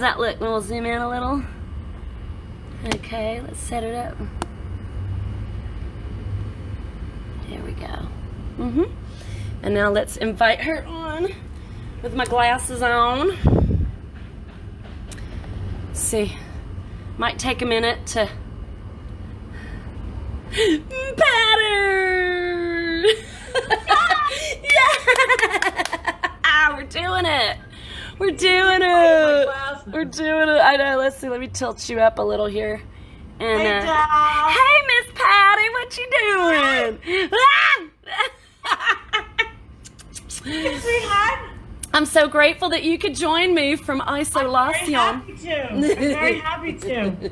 Does that look? We'll zoom in a little. Okay, let's set it up. There we go. And now let's invite her on with my glasses on. Let's see. Might take a minute to pat her. Yeah! We're doing it. We're doing it. We're doing it. I know. Let's see. Let me tilt you up a little here. And hey, Miss Patti, what you doing? I'm so grateful that you could join me from Isolation. I'm very happy to.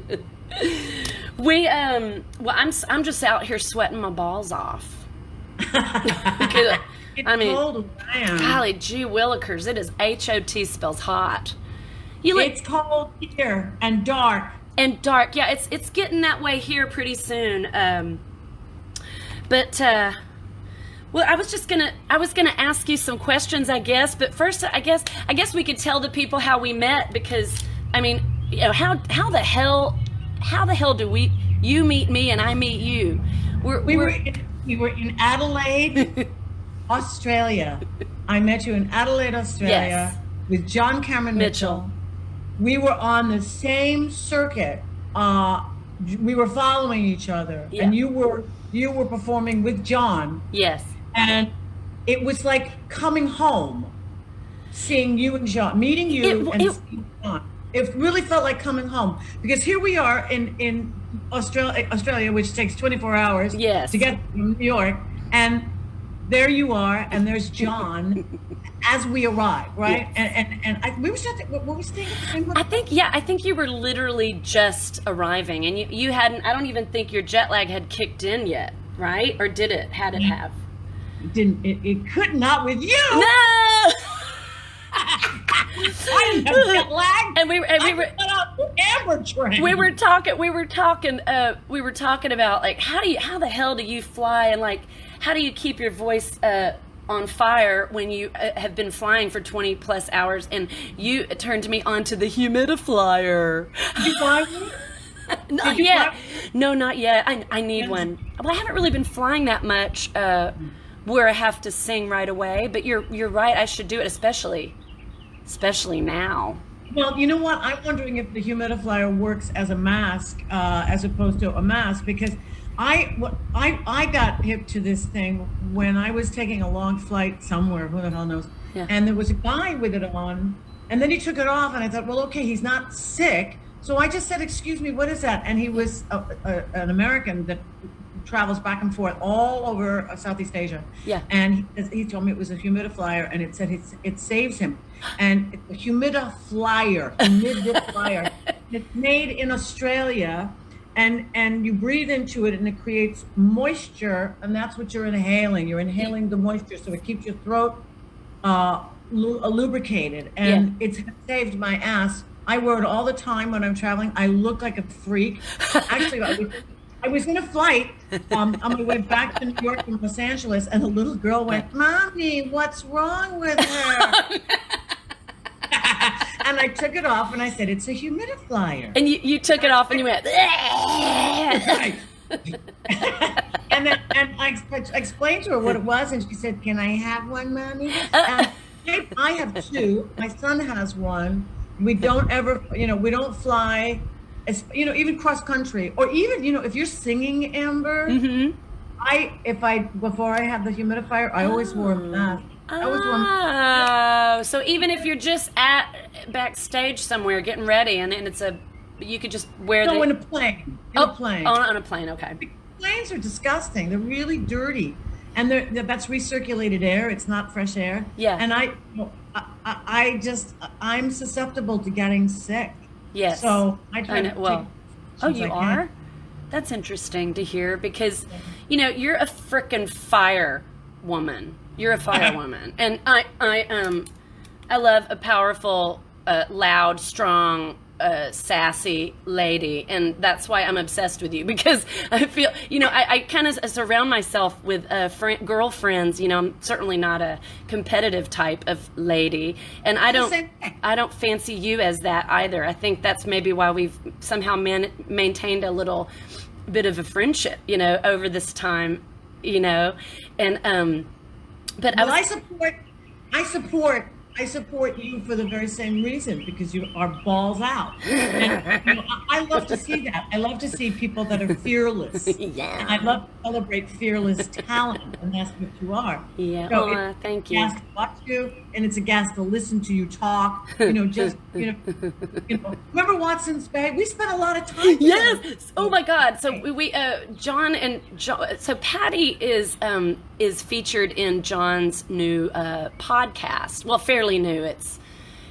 Well, I'm just out here sweating my balls off. I mean, cold golly gee willikers, it is HOT spells hot. It's cold here and dark. And dark, yeah, it's getting that way here pretty soon. Well, I was gonna ask you some questions, I guess. But first, I guess we could tell the people how we met, because I mean, you know, how the hell do you meet me and I meet you? We were in Adelaide, Australia. I met you in Adelaide, Australia, with John Cameron Mitchell. We were on the same circuit. We were following each other, and you were performing with John. Yes. And it was like coming home, seeing you and John, meeting you and seeing John. It really felt like coming home, because here we are in Australia, which takes 24 hours to get from New York, and there you are, and there's John as we arrive, right? Yes. We were staying at the same hotel. I think you were literally just arriving, and you hadn't. I don't even think your jet lag had kicked in yet, right? Or did it? Had it have? It could not with you. No. I didn't have jet lag. And we were Amber train. We were talking about, like, how the hell do you fly, and like how do you keep your voice on fire when you have been flying for 20 plus hours? And you turned me onto the humidifier. Did you fly one? Not yet. No, not yet. I need one. Well, I haven't really been flying that much where I have to sing right away. But you're right. I should do it, especially now. Well, you know what? I'm wondering if the humidifier works as a mask as opposed to a mask, because I got hip to this thing when I was taking a long flight somewhere, who the hell knows, and there was a guy with it on, and then he took it off, and I thought, well, okay, he's not sick. So I just said, excuse me, what is that? And he was an American that travels back and forth all over Southeast Asia. Yeah. And he told me it was a humidifier, and it said it saves him. And it's a humidifier. It's made in Australia, and you breathe into it, and it creates moisture, and that's what you're inhaling. You're inhaling the moisture, so it keeps your throat lubricated, and it's saved my ass. I wear it all the time when I'm traveling. I look like a freak. Actually, I was in a flight on my way back to New York from Los Angeles, and a little girl went, "Mommy, what's wrong with her?" And I took it off, and I said, "It's a humidifier." And you took it off, and you went, right. and I explained to her what it was, and she said, "Can I have one, Mommy?" I have two. My son has one. We don't ever, we don't fly, even cross country, or even, if you're singing, Amber, before I have the humidifier, I always wore a mask. So even if you're just backstage somewhere getting ready, and you could just wear in a plane. On a plane, okay. Planes are disgusting. They're really dirty. And that's recirculated air. It's not fresh air. Yeah. And I'm susceptible to getting sick. Yes. So I try to you are? That's interesting to hear, because, you're a frickin' fire woman. You're a fire woman. And I love a powerful, loud, strong, sassy lady, and that's why I'm obsessed with you, because I feel, I kind of surround myself with girlfriends. I'm certainly not a competitive type of lady, and I don't fancy you as that either. I think that's maybe why we've somehow maintained a little bit of a friendship, over this time, and but well, I support you for the very same reason, because you are balls out. And, I love to see that. I love to see people that are fearless. Yeah. And I love to celebrate fearless talent, and that's what you are. Yeah. So thank you. It's a gas to watch you, and it's a gas to listen to you talk. Remember Watson's Bay? We spent a lot of time together. Yes. Oh my God. So we John. So Patti is featured in John's new podcast. Well, fairly new.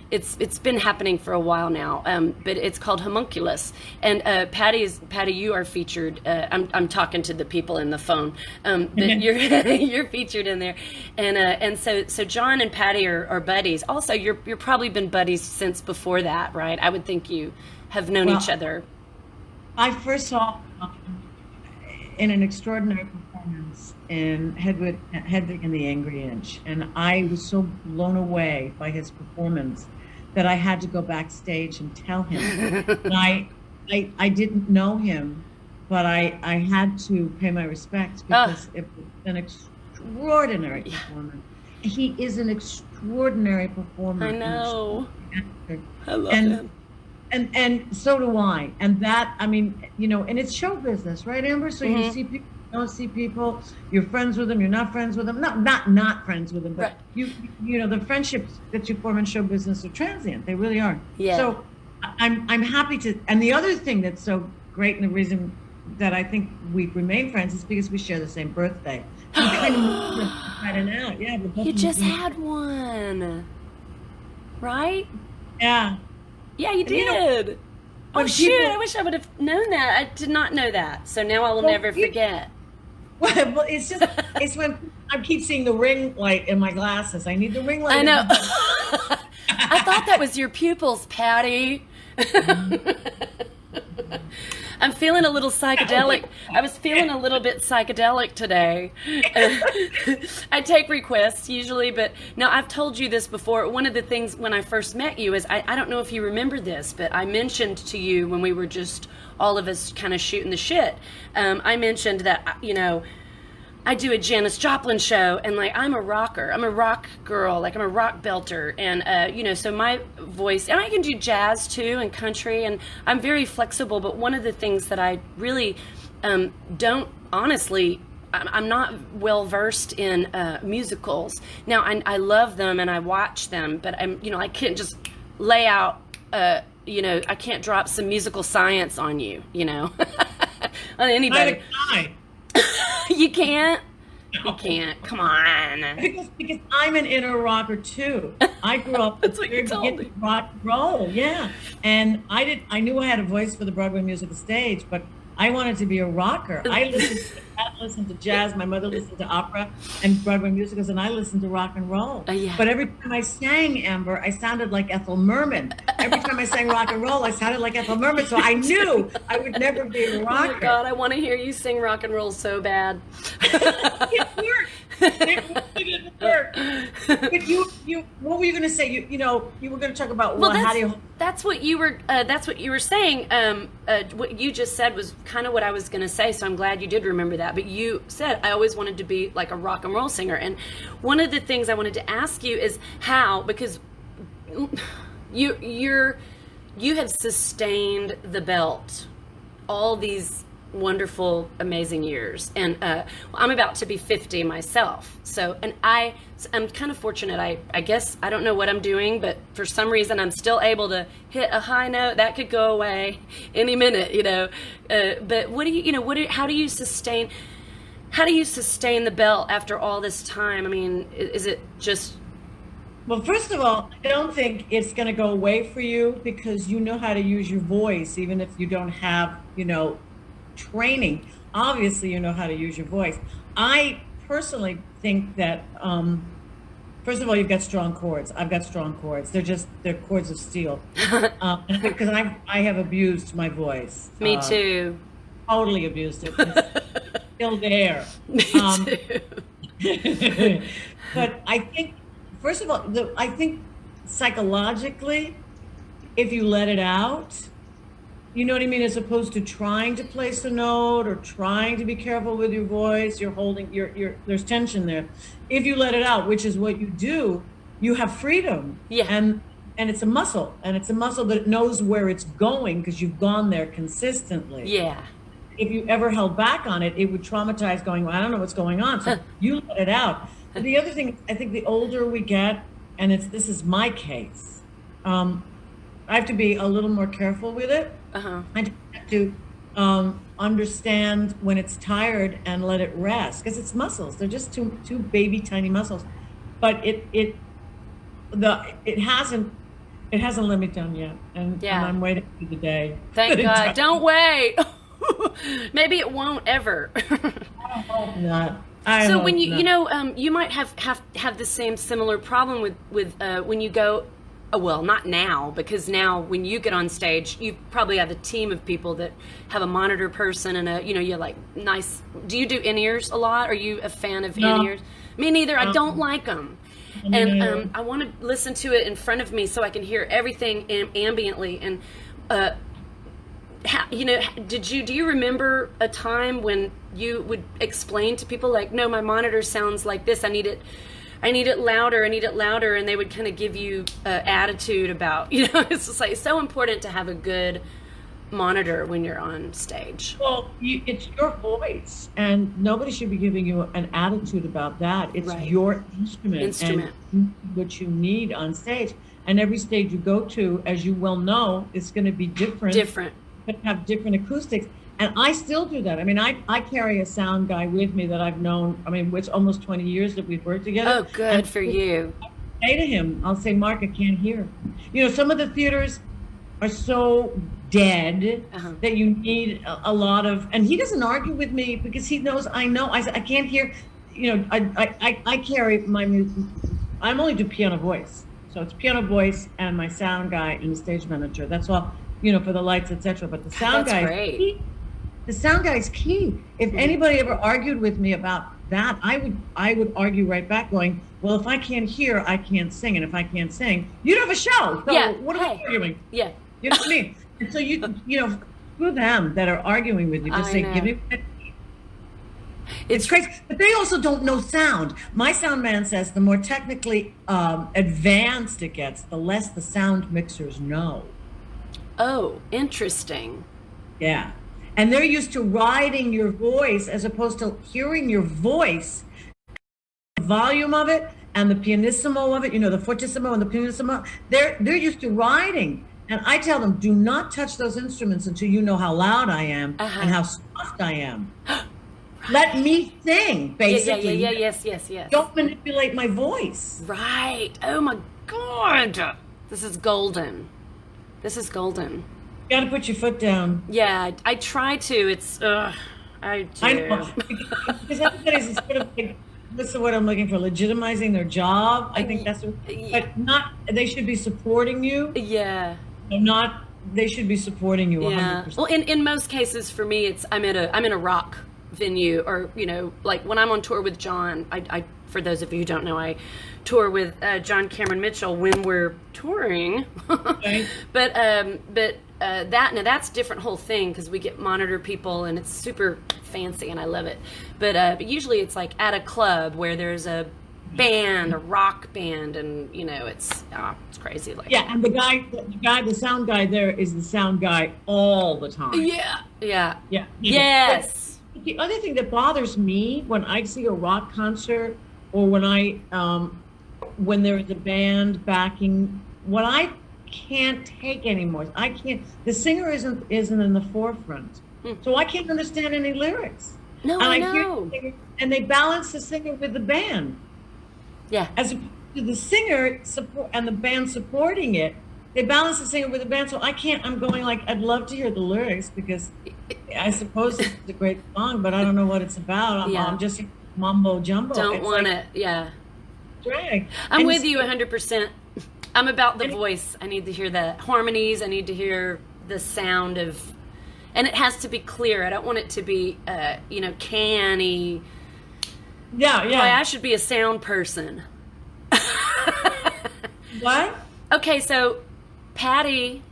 It's been happening for a while now, but it's called Homunculus. And Patti, you are featured. I'm talking to the people in the phone, but you're featured in there. And so John and Patti are buddies. Also, you're probably been buddies since before that, right? I would think you have known each other. I first saw in an extraordinary performance in Hedwig and the Angry Inch, and I was so blown away by his performance that I had to go backstage and tell him. And I didn't know him, but I had to pay my respects, because it was an extraordinary performance. He is an extraordinary performer. I know. I love him. And so do I. And that, and it's show business, right, Amber? So you see people, you don't see people, you're friends with them, you're not friends with them. Not friends with them, but right. The friendships that you form in show business are transient. They really are. Yeah. So I'm happy to, and the other thing that's so great, and the reason that I think we remain friends, is because we share the same birthday. We kind of out. Yeah. You just had one, right? Yeah. Yeah, you did. Shoot, I wish I would have known that. I did not know that. So now I will never forget. Well, it's when I keep seeing the ring light in my glasses. I need the ring light. I know. I thought that was your pupils, Patti. I'm feeling a little psychedelic. I was feeling a little bit psychedelic today. I take requests usually, but no, I've told you this before. One of the things when I first met you is, I don't know if you remember this, but I mentioned to you when we were just all of us kind of shooting the shit. I mentioned that, I do a Janis Joplin show, and I'm a rocker. I'm a rock girl, I'm a rock belter, and so my voice, and I can do jazz too and country, and I'm very flexible. But one of the things that I really don't, honestly, I'm not well versed in musicals. Now I love them and I watch them, but I can't just lay out. I can't drop some musical science on you, on anybody. You can't? You can't. Come on. Because I'm an inner rocker too. I grew up That's what you told me. Rock and roll, yeah. And I knew I had a voice for the Broadway musical stage, but I wanted to be a rocker. I listened to jazz. My mother listened to opera and Broadway musicals, and I listened to rock and roll. Yeah. But every time I sang, Amber, I sounded like Ethel Merman. Every time I sang rock and roll, I sounded like Ethel Merman. So I knew I would never be a rocker. Oh my God, I want to hear you sing rock and roll so bad. It worked. It didn't work. But you, what were you going to say? You were going to talk about that's what you were saying. What you just said was kind of what I was going to say. So I'm glad you did remember that. But you said I always wanted to be like a rock and roll singer, and one of the things I wanted to ask you is how, because you have sustained the belt all these wonderful, amazing years, and I'm about to be 50 myself. So, and I'm kind of fortunate. I guess I don't know what I'm doing, but for some reason I'm still able to hit a high note that could go away any minute, But how do you sustain the belt after all this time? I mean, is it just? Well, first of all, I don't think it's going to go away for you, because you know how to use your voice, even if you don't have, training. Obviously, you know how to use your voice. I personally think that First of all, you've got strong chords. I've got strong chords. They're chords of steel. Because I have abused my voice. Me too. Totally abused it. It's still there. Me too. But I think, first of all, I think psychologically, if you let it out, you know what I mean, as opposed to trying to place a note or trying to be careful with your voice, you're holding, there's tension there. If you let it out, which is what you do, you have freedom. Yeah. And it's a muscle, and it's a muscle that knows where it's going because you've gone there consistently. Yeah. If you ever held back on it, it would traumatize going, well, I don't know what's going on. So you let it out. But the other thing, I think the older we get, and this is my case, I have to be a little more careful with it. I have to understand when it's tired and let it rest, because it's muscles. They're just two baby tiny muscles. But it hasn't let me down yet, and I'm waiting for the day. Thank God. Don't wait. Maybe it won't ever. I hope not. So when you might have the same similar problem with when you go. Well, not now, because now when you get on stage, you probably have a team of people that have a monitor person and you're like nice. Do you do in-ears a lot? Are you a fan of in-ears? Me neither. I don't like them. And I want to listen to it in front of me so I can hear everything ambiently. And do you remember a time when you would explain to people like, no, my monitor sounds like this. I need it louder, and they would kind of give you attitude about, it's just like so important to have a good monitor when you're on stage. Well, it's your voice, and nobody should be giving you an attitude about that. It's your instrument and what you need on stage. And every stage you go to, as you well know, it's going to be different. But have different acoustics. And I still do that. I mean, I carry a sound guy with me that I've known, it's almost 20 years that we've worked together. Oh, good for you. I say to him, I'll say, Mark, I can't hear. Some of the theaters are so dead that you need a lot of, and he doesn't argue with me because he knows I know. I can't hear, I carry my music. I'm only do piano voice. So it's piano voice and my sound guy and the stage manager. That's all, for the lights, etc. But the sound guy is key. The sound guy is key. If anybody ever argued with me about that, I would argue right back going, well, if I can't hear, I can't sing. And if I can't sing, you don't have a show. So what are we arguing? Yeah. You know what I mean? And so screw them that are arguing with you. Just say, give me. It's crazy. But they also don't know sound. My sound man says the more technically advanced it gets, the less the sound mixers know. Oh, interesting. Yeah. And they're used to riding your voice as opposed to hearing your voice, the volume of it and the pianissimo of it, the fortissimo and the pianissimo. They're used to riding. And I tell them, do not touch those instruments until you know how loud I am and how soft I am. Let me sing, basically. Yes. Don't manipulate my voice. Right. Oh my God. This is golden. You got to put your foot down. Yeah, I try to. It's, I do. I know. Because everybody's sort of like, what's the word I'm looking for? Legitimizing their job. I think that's what, but not, they should be supporting you. Yeah. They should be supporting you 100%. Well, in most cases for me, I'm in a rock venue, or, like when I'm on tour with John, I for those of you who don't know, I tour with John Cameron Mitchell when we're touring. Okay. But that's a different whole thing because we get monitor people and it's super fancy and I love it. But usually it's like at a club where there's a band, a rock band, and it's crazy. Like and the sound guy there is the sound guy all the time. Yeah. Yes. But the other thing that bothers me when I see a rock concert or when there is a band backing, what I can't take anymore. The singer isn't in the forefront, so I can't understand any lyrics. No, and I know. And they balance the singer with the band. Yeah. As opposed to the singer support and the band supporting it, they balance the singer with the band. So I'm going like, I'd love to hear the lyrics because I suppose it's a great song, but I don't know what it's about. I'm just mumbo jumbo. Don't want it. Yeah. drag. I'm And with you 100%. I'm about the voice. I need to hear the harmonies. I need to hear the sound of, and it has to be clear. I don't want it to be, canny. Yeah. Boy, I should be a sound person. What? Okay, so Patti,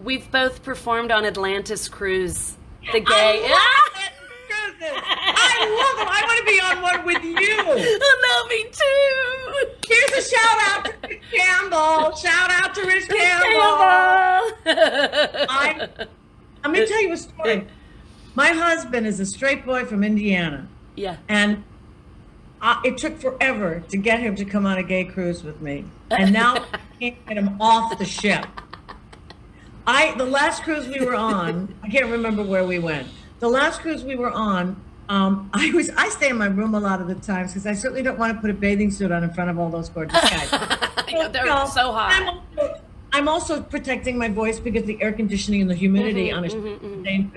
we've both performed on Atlantis Cruise. The gay. I love them. I want to be on one with you. No, me too. Here's a shout out to Rich Campbell. Shout out to Rich Campbell. I'm going to tell you a story. My husband is a straight boy from Indiana. Yeah. And it took forever to get him to come on a gay cruise with me. And now I can't get him off the ship. The last cruise we were on, I can't remember where we went. The last cruise we were on, I stay in my room a lot of the times because I certainly don't want to put a bathing suit on in front of all those gorgeous guys. They're so hot. I'm also protecting my voice because the air conditioning and the humidity on a thing.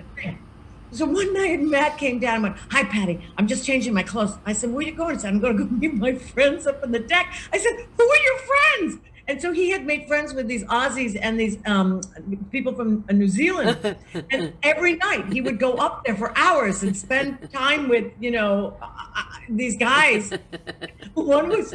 So one night Matt came down and went, "Hi, Patti, I'm just changing my clothes." I said, "Where are you going?" He said, "I'm going to go meet my friends up on the deck." I said, "Who are your friends?" And so he had made friends with these Aussies and these people from New Zealand. And every night he would go up there for hours and spend time with, these guys. One was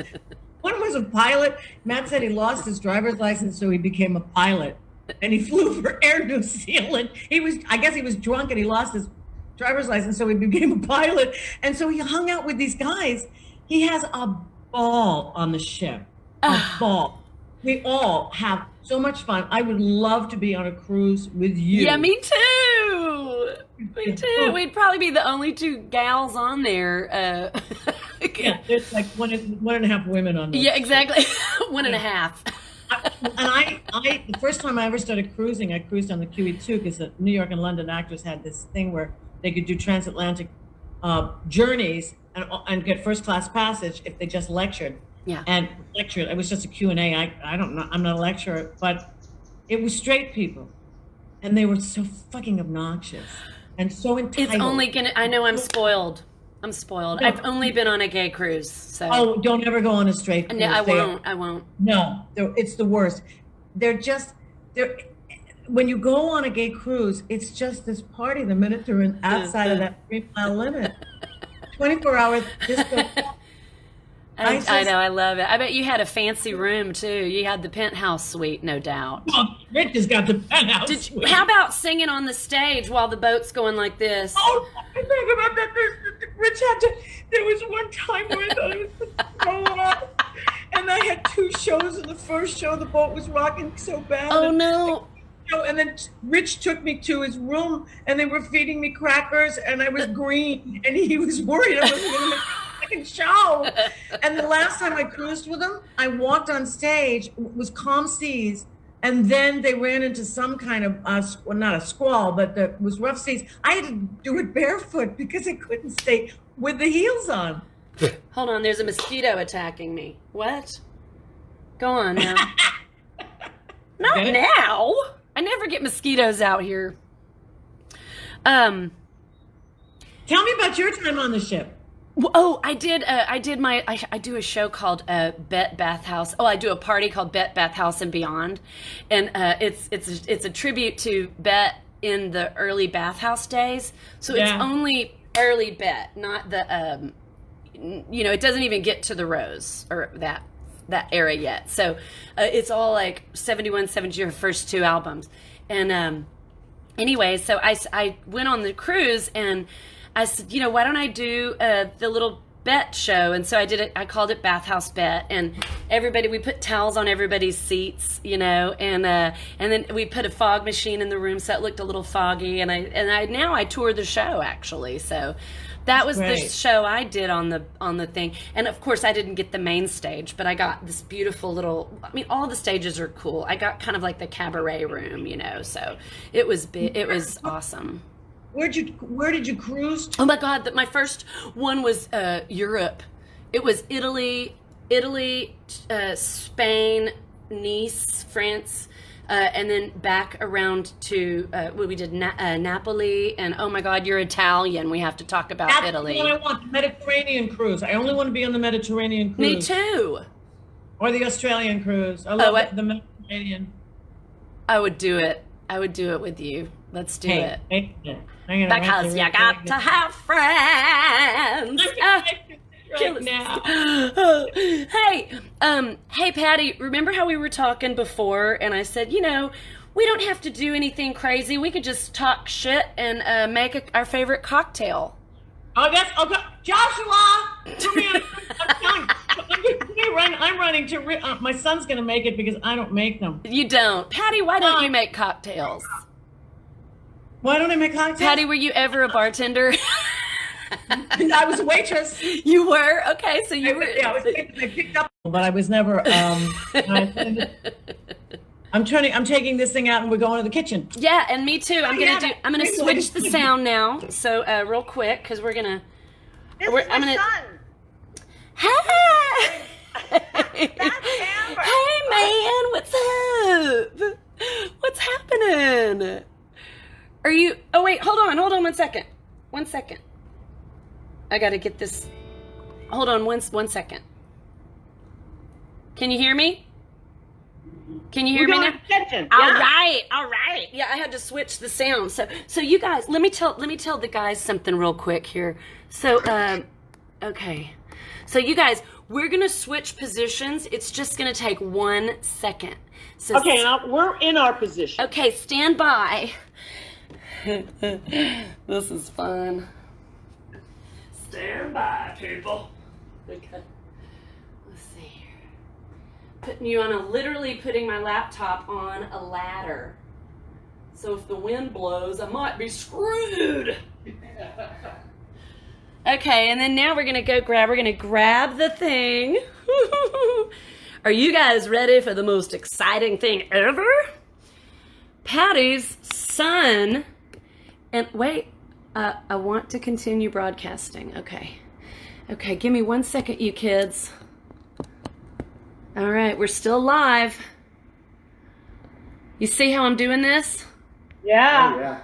a pilot. Matt said he lost his driver's license, so he became a pilot. And he flew for Air New Zealand. I guess he was drunk and he lost his driver's license, so he became a pilot. And so he hung out with these guys. He has a ball on the ship. A ball. We all have so much fun. I would love to be on a cruise with you. Yeah, me too. Me too. We'd probably be the only two gals on there. Yeah, there's like one and a half women on there. Yeah, exactly. 1.5. The first time I ever started cruising, I cruised on the QE2 because the New York and London actors had this thing where they could do transatlantic journeys and get first class passage if they just lectured. Yeah. And lectured. It was just a Q&A. I don't know. I'm not a lecturer, but it was straight people, and they were so fucking obnoxious and so entitled. It's only gonna. I know I'm spoiled. I'm spoiled. No. I've only been on a gay cruise, so. Oh, don't ever go on a straight cruise. No, I won't. No, it's the worst. They're when you go on a gay cruise, it's just this party the minute they're outside of that 3-mile limit. 24-hour disco. I know, I love it. I bet you had a fancy room too. You had the penthouse suite, no doubt. Well, Rich has got the penthouse suite. How about singing on the stage while the boat's going like this? Oh, I think about that. Rich had to. There was one time where I was rolling up, and I had 2 shows. In the first show, the boat was rocking so bad. Oh no! And then Rich took me to his room, and they were feeding me crackers, and I was green, and he was worried I wasn't going to make a second show. And the last time I cruised with him, I walked on stage. It was calm seas. And then they ran into some kind of, not a squall, but it was rough seas. I had to do it barefoot because I couldn't stay with the heels on. Hold on, there's a mosquito attacking me. What? Go on now. Not now. I never get mosquitoes out here. Tell me about your time on the ship. Oh, I do a show called Bet Bathhouse. Oh, I do a party called Bet Bathhouse and Beyond, and it's a tribute to Bet in the early bathhouse days. So it's only early Bet, not the it doesn't even get to the Rose or that era yet. So it's all like 71, 72, first 2 albums, and anyway, so I went on the cruise and I said, why don't I do the little bet show? And so I did it. I called it Bathhouse Bet, and we put towels on everybody's seats, and then we put a fog machine in the room so it looked a little foggy. And I tour the show actually. So that was the show I did on the thing. And of course I didn't get the main stage, but I got this beautiful little. I mean, all the stages are cool. I got kind of like the cabaret room, So it was big. It was awesome. Where did you cruise to? Oh my God! My first one was Europe. It was Italy, Spain, Nice, France, and then back around to we did Napoli, and oh my God, you're Italian. We have to talk about That's Italy. what I want, the Mediterranean cruise. I only want to be on the Mediterranean cruise. Me too. Or the Australian cruise. I love the Mediterranean. I would do it. I would do it with you. Let's do it. Because you got to have friends. Right now. Hey, Patti, remember how we were talking before and I said, we don't have to do anything crazy. We could just talk shit and make our favorite cocktail. Oh, that's okay. Joshua! I'm running to. My son's going to make it because I don't make them. You don't. Patti, why don't you make cocktails? Why don't I make cocktails? Patti, were you ever a bartender? I was a waitress. You were? Okay, so you were. Yeah, I picked up, but I was never. I'm taking this thing out and we're going to the kitchen. Yeah, and me too. I'm gonna switch the sound now. So real quick, because we're gonna. This is my son. Hey. That's Amber. Hey man, what's up? What's happening? Are you? Oh wait, hold on 1 second. 1 second. I gotta get this. Hold on one second. Can you hear me? Can you hear me now? Kitchen. All right. Yeah, I had to switch the sound. So you guys, let me tell the guys something real quick here. So, okay. So you guys, we're gonna switch positions. It's just gonna take 1 second. So Okay, now we're in our position. Okay, stand by. This is fun. Stand by, people. Okay. Let's see here. Literally putting my laptop on a ladder. So if the wind blows, I might be screwed. Okay, and then now we're gonna grab the thing. Are you guys ready for the most exciting thing ever? Patti's son, and wait, I want to continue broadcasting. Okay, give me 1 second, you kids. All right, we're still live. You see how I'm doing this? Yeah. Oh, yeah.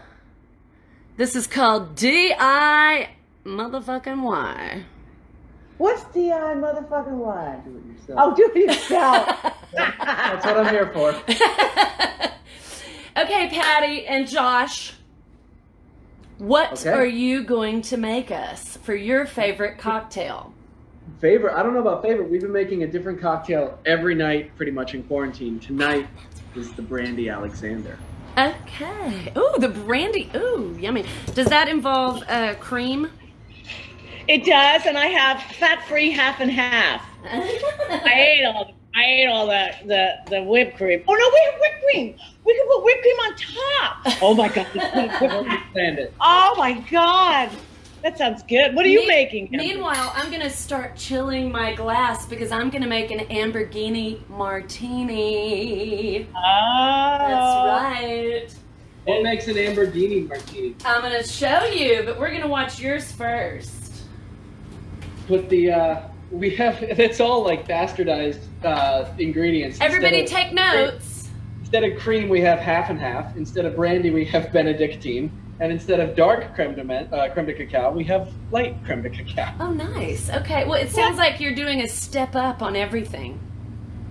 This is called D.I. motherfucking Y. What's D.I. motherfucking Y? Do it yourself. Oh, do it yourself. That's what I'm here for. Okay, Patti and Josh, what Okay. are you going to make us for your favorite cocktail? Favorite? I don't know about favorite. We've been making a different cocktail every night pretty much in quarantine. Tonight is the Brandy Alexander. Okay. Ooh, the brandy. Ooh, yummy. Does that involve cream? It does, and I have fat-free half and half. I ate all the whipped cream. Oh no, we have whipped cream. We can put whipped cream on top. Oh my god. Understand it. Oh my god. That sounds good. What are you making? Amber? Meanwhile, I'm going to start chilling my glass because I'm going to make an Lamborghini Martini. Oh. That's right. What makes an Lamborghini Martini? I'm going to show you, but we're going to watch yours first. Put the we have it's all like bastardized ingredients. Everybody take notes. Instead of cream, we have half and half. Instead of brandy, we have Benedictine. And instead of dark creme de cacao, we have light creme de cacao. Oh, nice. Okay. Well, it sounds like you're doing a step up on everything.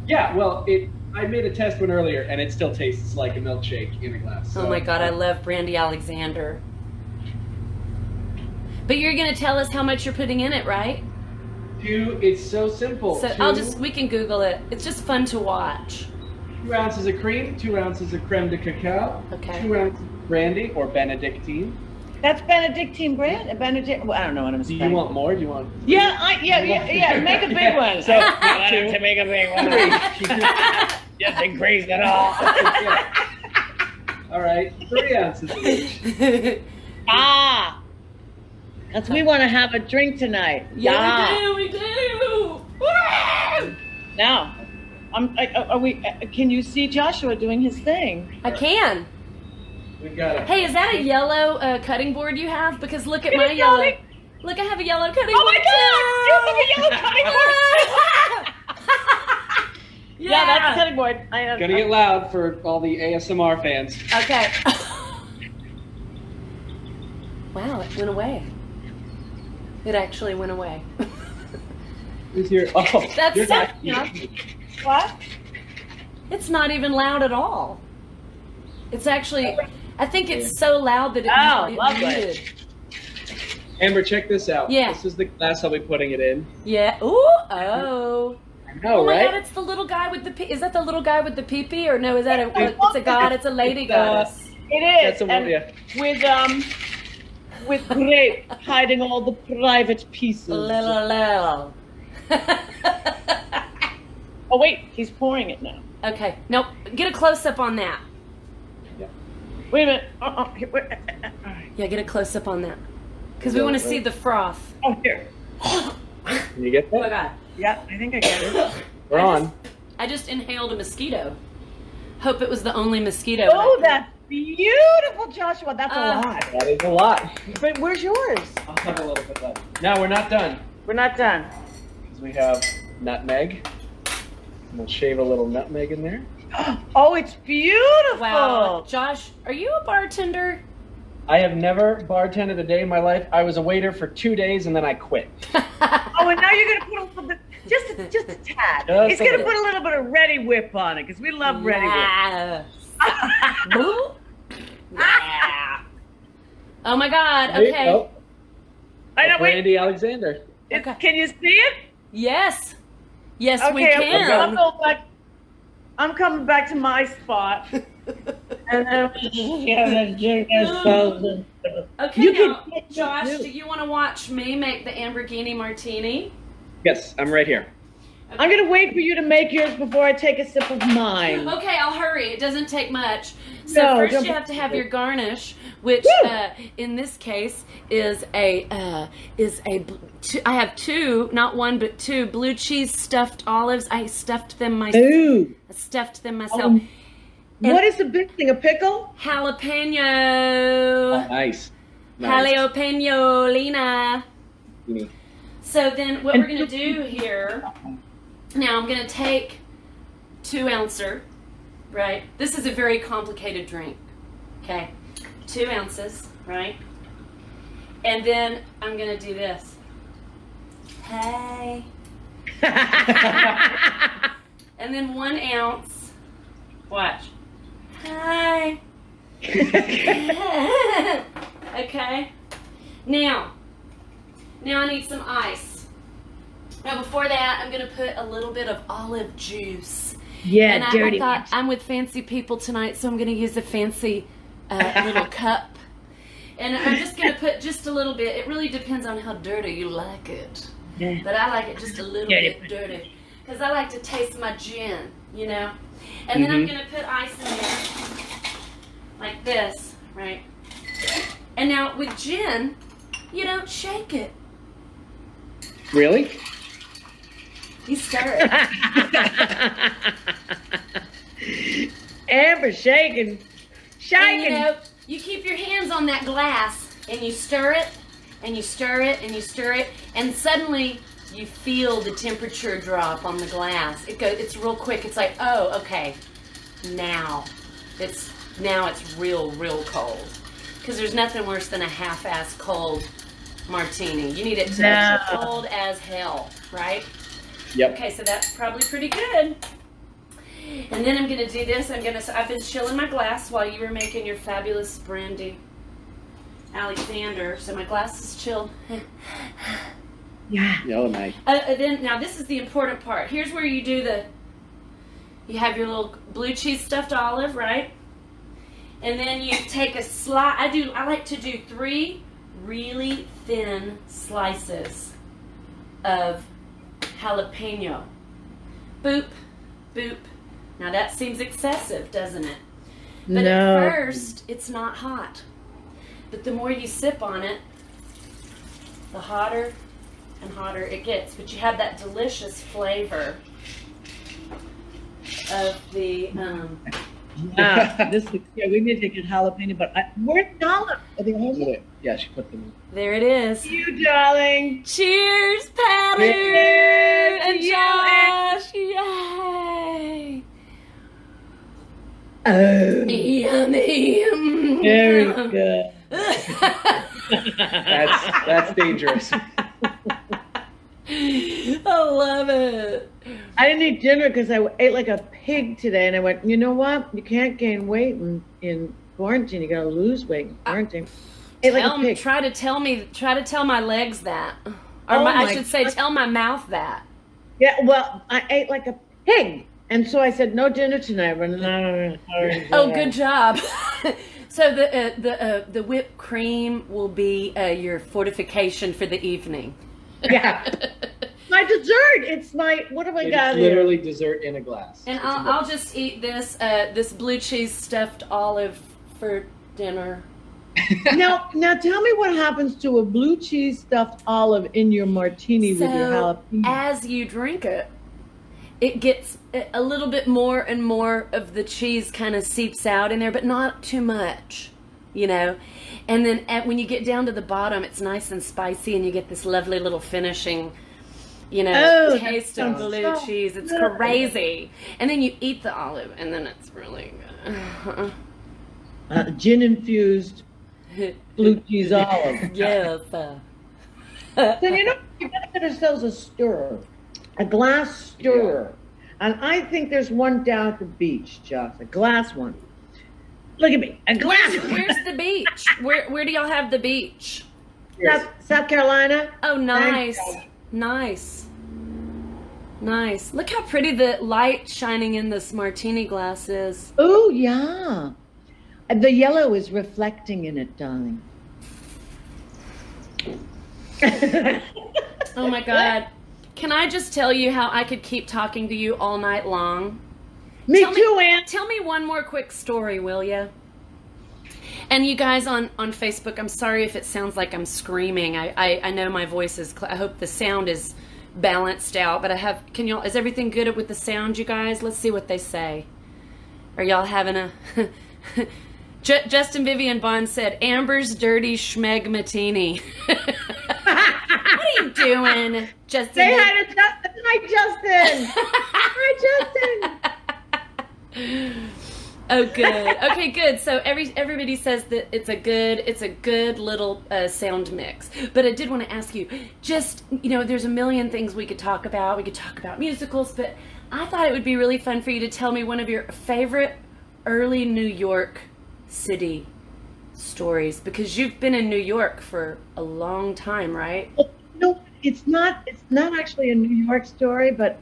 Yeah, well, I made a test one earlier, and it still tastes like a milkshake in a glass. So. Oh my God, I love Brandy Alexander. But you're going to tell us how much you're putting in it, right? It's so simple. So we can Google it. It's just fun to watch. 2 ounces of cream, 2 ounces of creme de cacao, Okay. 2 ounces of brandy or Benedictine. That's Benedictine brand. Well, I don't know what I'm Do saying. you want more? Do you want? Yeah. Make a big one. So to make a big one. Just increase it all. All right, 3 ounces of each. Because we want to have a drink tonight. Yeah, we do. Now, can you see Joshua doing his thing? I can. We got it. Hey, is that a yellow cutting board you have? Because look at my yellow. Look, I have a yellow cutting board. Oh my God! You have a yellow cutting board. Yeah, that's the cutting board. Gonna get loud for all the ASMR fans. Okay. Wow, it went away. It actually went away. Who's here? Oh, That's you're so, not. What? it's not even loud at all. It's actually, I think it's so loud that it lovely. muted. Amber, check this out. Yeah. This is the glass I'll be putting it in. Yeah. Ooh. Oh. I know, Oh my right? God! It's the little guy with the. Is that the little guy with the pee-pee, or no? Is that it's a god? It's a lady goddess. It is. That's a one, yeah. With grape hiding all the private pieces. Lil. Oh wait, he's pouring it now. Okay. Nope. Get a close up on that. Yeah. Wait a minute. Yeah, get a close up on that, because we want to see the froth. Oh, here. Can you get Oh my that? God! Yeah, I think I get it. We're on. I just inhaled a mosquito. Hope it was the only mosquito. Oh, that's beautiful, Joshua. That's a lot. That is a lot. But where's yours? I'll have a little bit left. Now we're not done. We're not done. Because we have nutmeg. And we'll shave a little nutmeg in there. Oh, it's beautiful. Wow, Josh, are you a bartender? I have never bartended a day in my life. I was a waiter for 2 days and then I quit. Oh, and now you're gonna put a little bit, just a tad. Just He's a gonna little. put a little bit of Ready Whip on it because we love Ready Whip. Yes. Boo. Yeah. Oh my God. Okay. Oh, I know. Wait. Brandy Alexander. Okay. Can you see it? Yes. Yes, Okay. we can. I'm going back. I'm coming back to my spot. And then Okay, You now, can- Josh, do you want to watch me make the Lamborghini Martini? Yes, I'm right here. I'm gonna wait for you to make yours before I take a sip of mine. Okay, I'll hurry. It doesn't take much. So No, first don't- you have to have your garnish, which in this case is I have two, not one but two blue cheese stuffed olives. I stuffed them myself. Ooh. I stuffed them myself. What is the big thing? A pickle? Jalapeno. Oh, nice. Jalapeno-lina. Nice. So then what we're going to do here, now I'm going to take 2 ouncer, right? This is a very complicated drink, okay? 2 ounces, right? And then I'm going to do this. Hey. And then 1 ounce. Watch. Hi. Okay. Now I need some ice. Now before that, I'm gonna put a little bit of olive juice. Yeah, And dirty. I thought I'm with fancy people tonight, so I'm gonna use a fancy little cup. And I'm just gonna put just a little bit. It really depends on how dirty you like it. Yeah. But I like it just a little Dirty. bit dirty. Because I like to taste my gin, you know? And then I'm going to put ice in there. Like this, right? And now with gin, you don't shake it. Really? You stir it. Amber shaking. And, Shaking. you know, you keep your hands on that glass and you stir it and you stir it and you stir it, and suddenly you feel the temperature drop on the glass. It's real quick. It's like, oh, okay, now it's real cold. Because there's nothing worse than a half-ass cold martini. You need it to be cold as hell, right? Yep. Okay, so that's probably pretty good. And then I'm gonna do this. I've been chilling my glass while you were making your fabulous Brandy Alexander. So my glass is chilled. Yeah. Oh, nice. Now this is the important part. Here's where you you have your little blue cheese stuffed olive, right? And then you take a slice. I like to do 3 really thin slices of jalapeno. Boop, boop. Now that seems excessive, doesn't it? But No. at first, it's not hot. But the more you sip on it, the hotter and hotter it gets. But you have that delicious flavor of the We need to get jalapeno, but where's the olive? Are they olive? Yeah, she put them in. there it is. You, darling. Cheers, Patti Cheers and to you Josh! Yay! Oh, Yummy. very good. That's dangerous. I love it. I didn't eat dinner because I ate like a pig today, and I went, you know what? You can't gain weight in quarantine. You gotta lose weight in quarantine. Ate like a pig. Try to tell my legs that, or Oh I my should say, God. tell my mouth that. Yeah, well, I ate like a pig, and so I said no dinner tonight. But Oh, good job. So the whipped cream will be your fortification for the evening. Yeah. My dessert. It's my, what have I got It's here? literally dessert in a glass. And I'll just eat this blue cheese stuffed olive for dinner. Now tell me what happens to a blue cheese stuffed olive in your martini with your jalapeno. As you drink it, it gets a little bit more and more of the cheese kind of seeps out in there, but not too much, you know. And then when you get down to the bottom, it's nice and spicy, and you get this lovely little finishing, you know, taste of blue cheese. It's crazy. And then you eat the olive, and then it's really good. Gin infused blue cheese olive. Yes. So you know, you gotta get ourselves a stirrer, a glass stirrer, and I think there's one down at the beach, Josh, a glass one. Look at me, a glass one. Where's the beach? Where do y'all have the beach? South Carolina. Oh, nice, Thanks. nice. Look how pretty the light shining in this martini glass is. Oh yeah, the yellow is reflecting in it, darling. Oh my God. Can I just tell you how I could keep talking to you all night long? Me Tell too, Ann. Tell me one more quick story, will you? And you guys on Facebook, I'm sorry if it sounds like I'm screaming. I know my voice is, I hope the sound is balanced out, but is everything good with the sound, you guys? Let's see what they say. Are y'all having a... Justin Vivian Bond said, Amber's dirty schmeg martini. What are you doing, Justin? Say hi to Justin. Hi, Justin. Oh, good. Okay, good. So everybody says that it's a good little sound mix. But I did want to ask you, just, you know, there's a million things we could talk about. We could talk about musicals, but I thought it would be really fun for you to tell me one of your favorite early New York City stories, because you've been in New York for a long time, right? No, it's not actually a New York story, but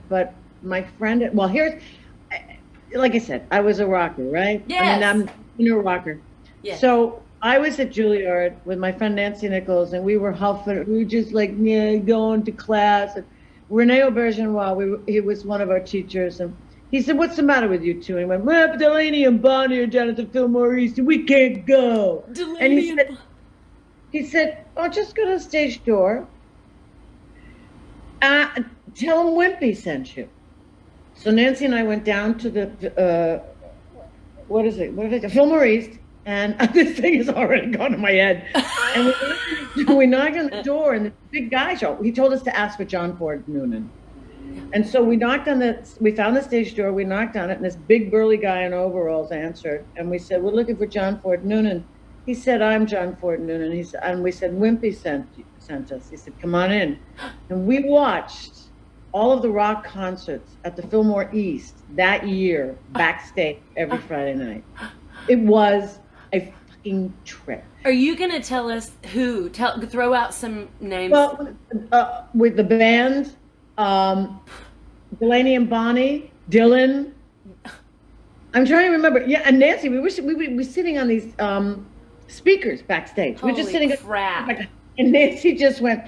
my friend, well, here's, like I said, I was a rocker, right? Yes. I mean, I'm a rocker. Yes. So I was at Juilliard with my friend Nancy Nichols, and we were huffing, we were just like, yeah, going to class. And Rene Aubergenois, he was one of our teachers, and he said, what's the matter with you two? And he went, well, Delaney and Bonnie are down at the Fillmore East, and we can't go. And he said, oh, just go to the stage door. Tell them Wimpy sent you. So Nancy and I went down to the, Fillmore East, and this thing has already gone to my head. And we knocked on the door, and the big guy showed up. He told us to ask for John Ford Noonan. And so we found the stage door, we knocked on it, and this big burly guy in overalls answered. And we said, we're looking for John Ford Noonan. He said, I'm John Ford Noonan. And we said, Wimpy sent us. He said, come on in. And we watched all of the rock concerts at the Fillmore East that year, backstage every Friday night. It was a fucking trip. Are you going to tell us who? Throw out some names. Well, with the band, Delaney and Bonnie, Dylan. I'm trying to remember. Yeah, and Nancy, we were sitting on these speakers backstage. Holy We're just sitting. crap. And Nancy just went,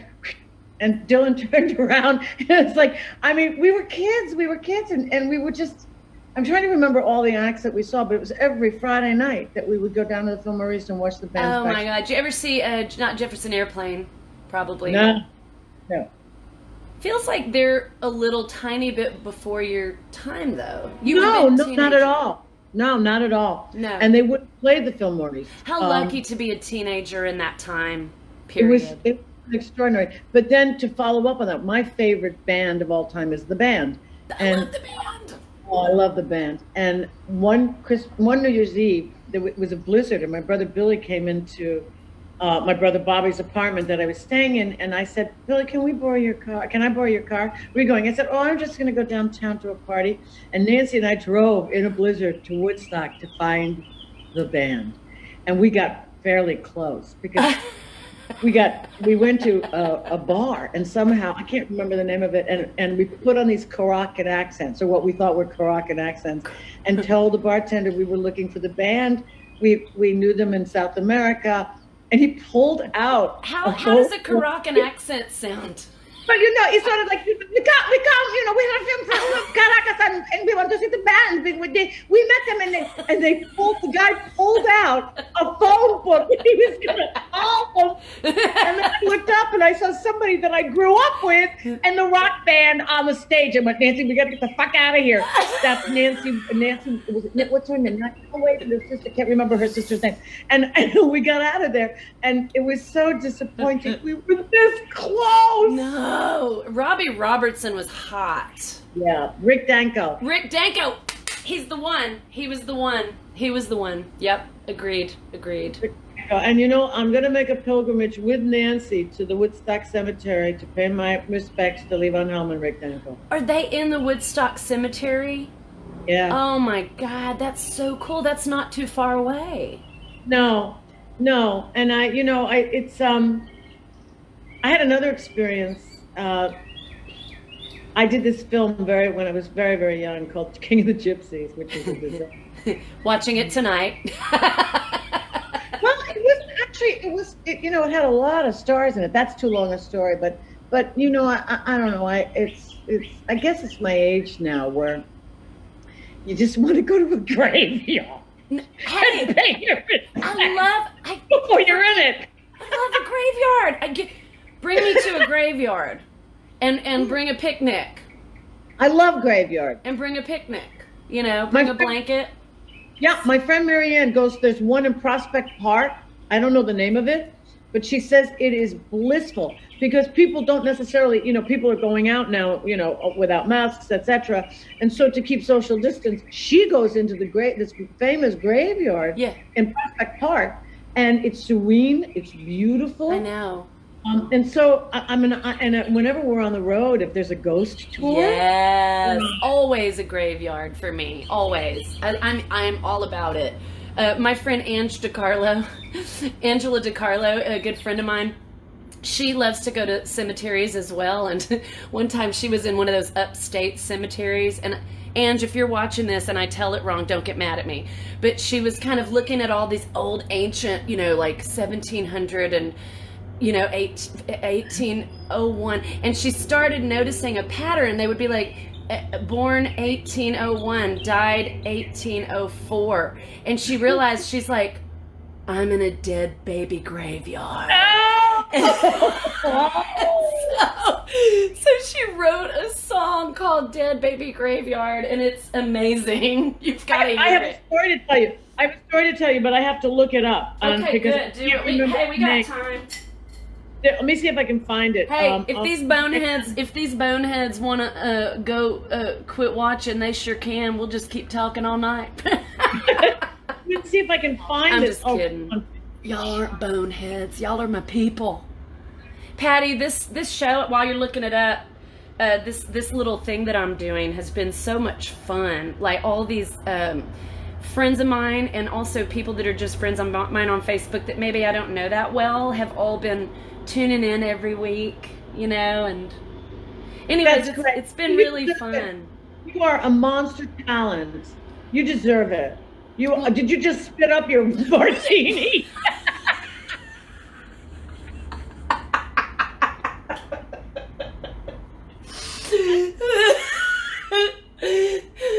and Dylan turned around. And it's like, I mean, we were kids, and we were just. I'm trying to remember all the acts that we saw, but it was every Friday night that we would go down to the Fillmore East and watch the bands. Oh my God! Did you ever see not Jefferson Airplane? Probably. No. Feels like they're a little tiny bit before your time, though. No, not at all. No, not at all. No. And they wouldn't play the Fillmore East. How lucky to be a teenager in that time period. It was extraordinary. But then to follow up on that, my favorite band of all time is The Band. I love The Band. Oh, I love the band. And one New Year's Eve, there was a blizzard, and my brother Billy came into my brother Bobby's apartment that I was staying in, and I said, Billy, can we borrow your car? Can I borrow your car? Where are you going? I said, oh, I'm just going to go downtown to a party. And Nancy and I drove in a blizzard to Woodstock to find the band. And we got fairly close because we went to a bar, and somehow, I can't remember the name of it, and we put on these Karaoke accents, or what we thought were Karaoke accents, and told the bartender we were looking for the band. We knew them in South America, and he pulled out. How does a Karaoke accent sound? But it's sort of like we have a film from Caracas, and we want to see the band. We met them, and the guy pulled out a phone book. He was gonna call them, and then I looked up and I saw somebody that I grew up with, and the rock band on the stage. I went, Nancy, we got to get the fuck out of here. That's Nancy. What's her name? Oh wait, her sister. Can't remember her sister's name. And we got out of there, and it was so disappointing. We were this close. No. Robbie Robertson was hot. Yeah, Rick Danko. He's the one. He was the one. Yep, agreed. And I'm going to make a pilgrimage with Nancy to the Woodstock Cemetery to pay my respects to Levon Helm and Rick Danko. Are they in the Woodstock Cemetery? Yeah. Oh my God, that's so cool. That's not too far away. No. And I had another experience. I did this film when I was very, very young called King of the Gypsies, which is a disaster. Watching it tonight. Well, it had a lot of stars in it. That's too long a story, but I don't know. I guess it's my age now where you just want to go to a graveyard. Hey, Before you're in it. I love a graveyard. Bring me to a graveyard, and bring a picnic. I love graveyard. And bring a picnic. Bring a blanket. Yeah, my friend Marianne goes. There's one in Prospect Park. I don't know the name of it, but she says it is blissful because people don't necessarily, people are going out now, without masks, etc. And so to keep social distance, she goes into this famous graveyard in Prospect Park, and it's serene. It's beautiful. I know. And so whenever we're on the road, if there's a ghost tour, yes, always a graveyard for me. Always, I'm all about it. My friend Angela DiCarlo, a good friend of mine, she loves to go to cemeteries as well. And one time she was in one of those upstate cemeteries, and Ange, if you're watching this and I tell it wrong, don't get mad at me. But she was kind of looking at all these old ancient, like 1700 and 1801, and she started noticing a pattern. They would be like, born 1801, died 1804, and she realized, she's like, I'm in a dead baby graveyard. So she wrote a song called Dead Baby Graveyard, and it's amazing. You've got to hear it. I have a story to tell you, but I have to look it up. Okay, good. We got time. Let me see if I can find it. Hey, if these boneheads want to go quit watching, they sure can. We'll just keep talking all night. Let's see if I can find it. I'm just kidding. Y'all aren't boneheads. Y'all are my people. Patti, this show, while you're looking it up, this little thing that I'm doing has been so much fun. Like all these friends of mine, and also people that are just friends of mine on Facebook that maybe I don't know that well, have all been tuning in every week, and anyways, it's been really fun. You are a monster talent. You deserve it. Did you just spit up your martini?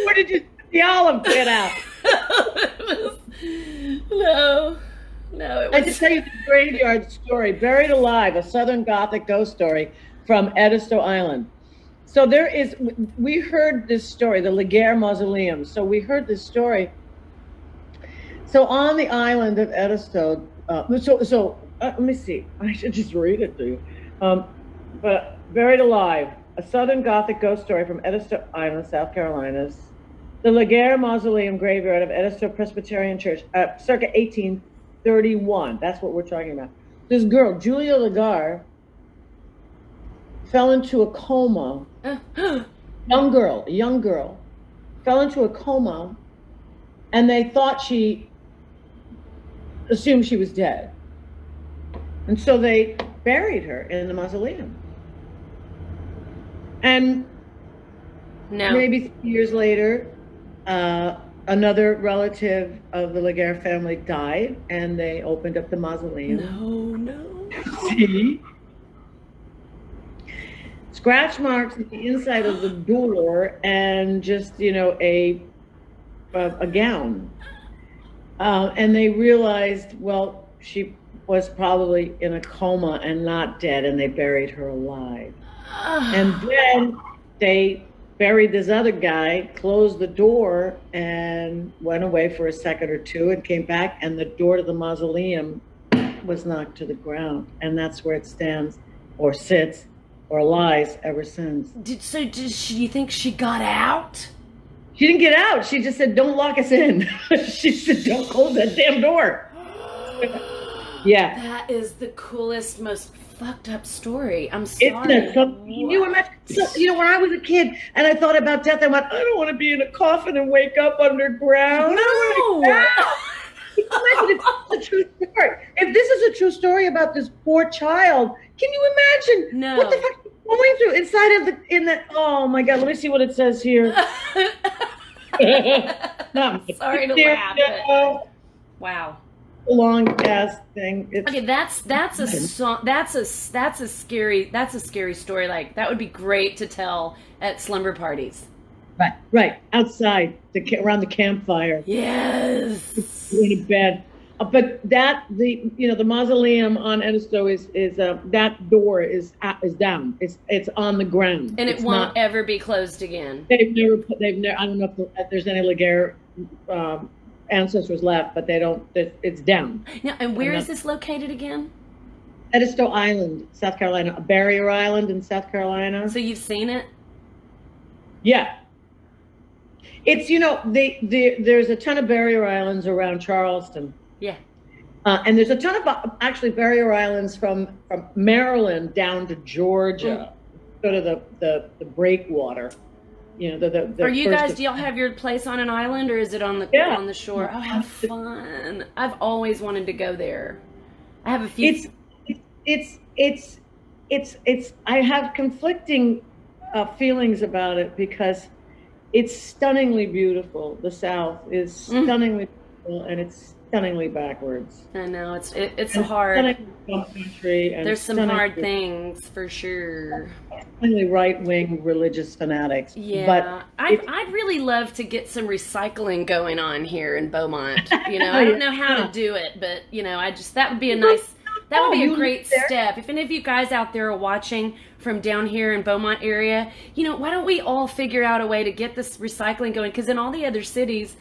Or did you spit the olive kit out? No, I just tell you the graveyard story. Buried Alive, a Southern Gothic ghost story from Edisto Island. So we heard this story, the Laguerre Mausoleum. So we heard this story. So on the island of Edisto, let me see. I should just read it to you. But Buried Alive, a Southern Gothic ghost story from Edisto Island, South Carolinas. the Laguerre Mausoleum graveyard of Edisto Presbyterian Church, circa 1831. That's what we're talking about. This girl, Julia Laguerre, fell into a coma. Young girl, fell into a coma, and they thought assumed she was dead. And so they buried her in the mausoleum. And maybe 3 years later, another relative of the Laguerre family died, and they opened up the mausoleum. No. See? Scratch marks at the inside of the door, and just, a gown. And they realized, well, she was probably in a coma and not dead, and they buried her alive. And then they buried this other guy, closed the door, and went away for a second or two, and came back, and the door to the mausoleum was knocked to the ground, and that's where it stands, or sits, or lies ever since. Do you think she got out? She didn't get out. She just said, "Don't lock us in." She said, "Don't close that damn door." Yeah. That is the coolest, most fucked up story. I'm sorry. Isn't it something? You imagine, when I was a kid and I thought about death, I went, I don't want to be in a coffin and wake up underground. No. Imagine if it's a true story. If this is a true story about this poor child, can you imagine what the fuck is going through inside of oh my God, let me see what it says here. Sorry to laugh. Wow. Long ass thing. Okay, that's a song. That's a scary story. Like, that would be great to tell at slumber parties. Right. Outside around the campfire. Yes. In bed. But the mausoleum on Edisto is that door is down. It's on the ground. And it won't ever be closed again. They've never. I don't know if there's any Laguerre ancestors left, but they don't. It's down. Now, and where is this located again? Edisto Island, South Carolina, a barrier island in South Carolina. So you've seen it? Yeah. It's there's a ton of barrier islands around Charleston. Yeah. And there's a ton of actually barrier islands from Maryland down to Georgia, sort of the breakwater. Are you guys? Do y'all have your place on an island, or is it on the shore? Oh, how fun! I've always wanted to go there. I have a few. It's. I have conflicting feelings about it because it's stunningly beautiful. The South is stunningly beautiful, and it's stunningly backwards. I know it's hard. Country, and there's some hard things for sure. Mainly right-wing religious fanatics. Yeah, but I'd really love to get some recycling going on here in Beaumont. I don't know how to do it, but that would be a great step. If any of you guys out there are watching from down here in Beaumont area, why don't we all figure out a way to get this recycling going? Because in all the other cities,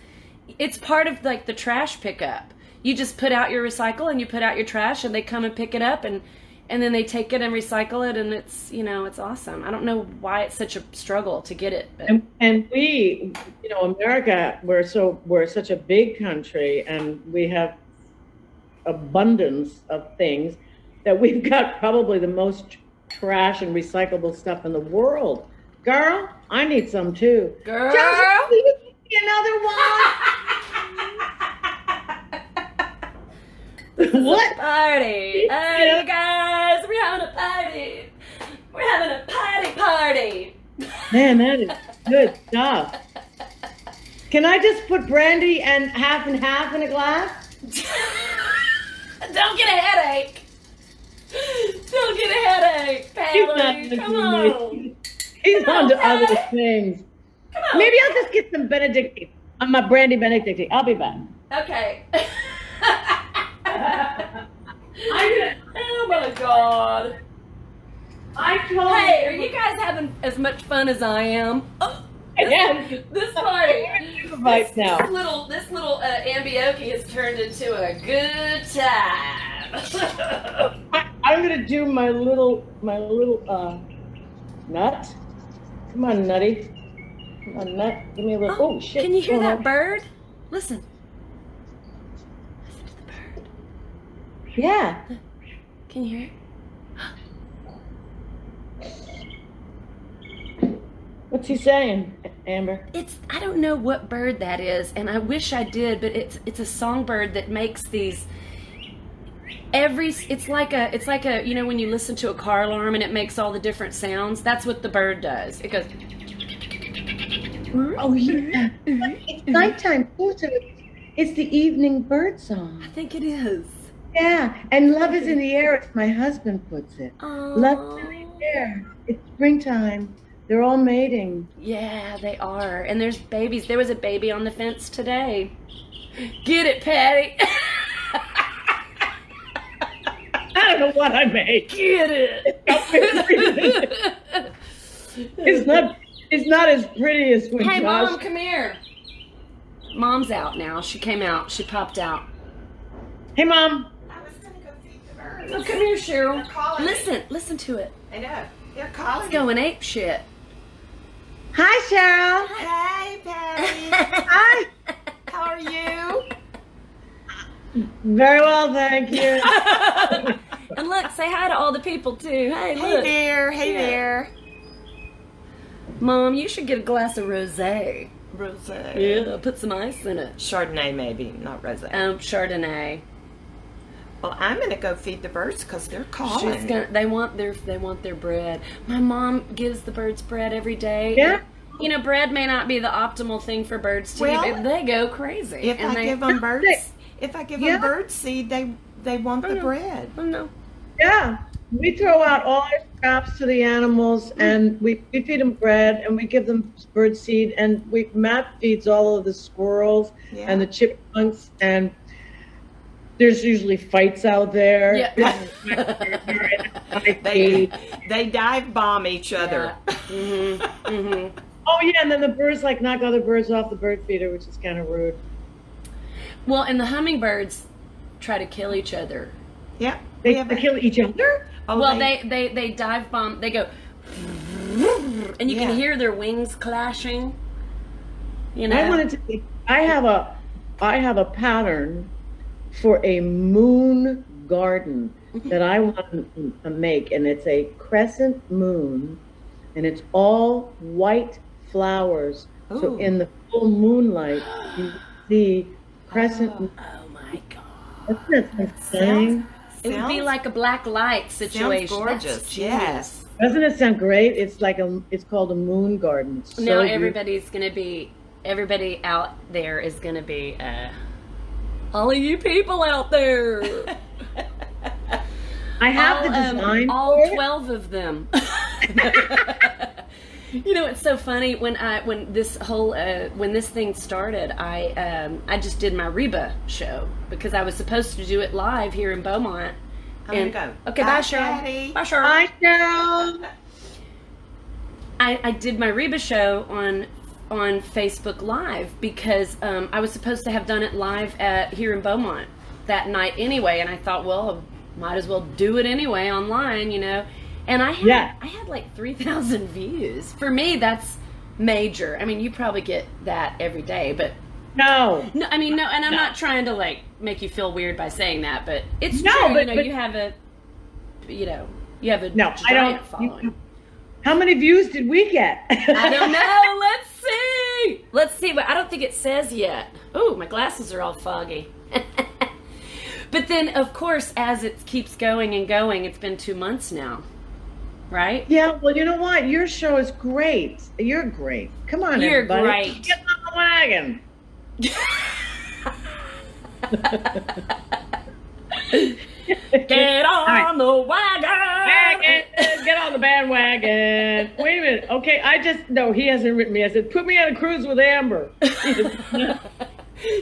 it's part of like the trash pickup. You just put out your recycle and you put out your trash, and they come and pick it up, and then they take it and recycle it, and it's it's awesome. I don't know why it's such a struggle to get it. But. And we, America, we're such a big country, and we have abundance of things that we've got probably the most trash and recyclable stuff in the world. Girl, I need some too. Girl, Joseph, will you give me another one? What? Party. Hey, you guys, we're having a party. We're having a party. Man, that is good stuff. Can I just put brandy and half in a glass? Don't get a headache. Don't get a headache, Pally. Come on. He's on to other things. Come on. Maybe I'll just get some Benedictine. My brandy Benedictine. I'll be back. Okay. Oh my God. Hey, are you guys having as much fun as I am? Oh, this party. This little Ambyoke has turned into a good time. I'm gonna do my little nut. Come on, Nutty. Give me a little. Oh, shit. Can you hear Oh, that no. bird? Listen. Listen to the bird. Yeah. Can you hear it? What's he saying, Amber? I don't know what bird that is, and I wish I did, but it's a songbird that makes these it's like a you know when you listen to a car alarm and it makes all the different sounds. That's what the bird does. It goes. Oh, yeah. It's nighttime too, so it's the evening bird song. I think it is. Yeah, and love is in the air, as my husband puts it. Oh. Love is in the air. It's springtime. They're all mating. Yeah, they are. And there's babies. There was a baby on the fence today. Get it, Patty. I don't know what I made. Get it. It's not as pretty as when Hey, Josh. Mom, come here. Mom's out now. She came out. She popped out. Hey, Mom. I was gonna go feed the birds. Oh, come here, Cheryl. They're calling me. Listen to it. I know. They're calling It's me. going ape shit. Hi, Cheryl. Hey, Patty. Hi. How are you? Very well, thank you. And look, say hi to all the people too. Hey, Hey look. there. Hey Yeah. there. Mom, you should get a glass of rosé. Rosé. Yeah, put some ice in it. Chardonnay, maybe, not rosé. Chardonnay. Well, I'm gonna go feed the birds because they're calling. She's gonna. They want their bread. My mom gives the birds bread every day. Yeah. You know, bread may not be the optimal thing for birds to Well, eat, but they go crazy. If and I give them birds, if I give Yeah. them bird seed, they want the no. bread. Oh no. Yeah. We throw out all our scraps to the animals, and we feed them bread, and we give them bird seed, and Matt feeds all of the squirrels Yeah. and the chipmunks, and there's usually fights out there. Yeah. They dive bomb each other. Oh yeah, and then the birds like knock other birds off the bird feeder, which is kind of rude. Well, and the hummingbirds try to kill each other. Yep. They kill each other. Oh, Well, they dive bomb. They go, and you Yeah. can hear their wings clashing. You know. I wanted to. I have a pattern for a moon garden that I want to make, and it's a crescent moon, and it's all white flowers. So Ooh. in the full moonlight, you see crescent. Oh my God. Doesn't that sound stunning? It would be like a black light situation. Sounds gorgeous. That's genius. Yes. Doesn't it sound great? It's like it's called a moon garden. It's so Now beautiful. everybody out there is gonna be, all of you people out there. I have the design. All for it. 12 of them. You know, it's so funny when this thing started, I just did my Reba show because I was supposed to do it live here in Beaumont. I'm gonna go. Okay, bye, Cheryl. Patty. Bye, Cheryl. Hi, Cheryl. I did my Reba show on Facebook Live because I was supposed to have done it live here in Beaumont that night anyway, and I thought, well, might as well do it anyway online, you know. And I had like 3,000 views. For me, that's major. I mean, you probably get that every day, but No. no, I mean, no, and I'm not trying to like make you feel weird by saying that, but it's No, true. but- You have a No, I giant don't. following. How many views did we get? I don't know. Let's see. Let's see. But I don't think it says yet. Oh, my glasses are all foggy. But then, of course, as it keeps going and going, it's been 2 months now, right? Yeah, well, you know what? Your show is great. You're great. Come on, You're everybody. great. Get on the wagon. Get on the wagon. Get on the bandwagon. Wait a minute. Okay, he hasn't written me. I said, put me on a cruise with Amber.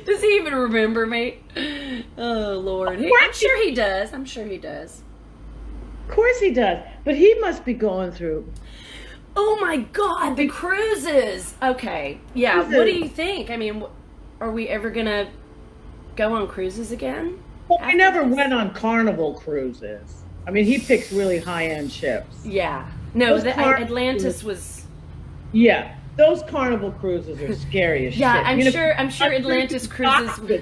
Does he even remember me? Oh, Lord. I'm sure he does. I'm sure he does. Of course he does. But he must be going through. Oh, my God. The cruises. Okay. Yeah. Cruises. What do you think? I mean, are we ever going to go on cruises again? Well, we never went on Carnival cruises. I mean, he picks really high-end ships. Yeah. No, Those car- Atlantis was... Yeah. those Carnival cruises are scary as Yeah, shit. I'm sure Atlantis cruises.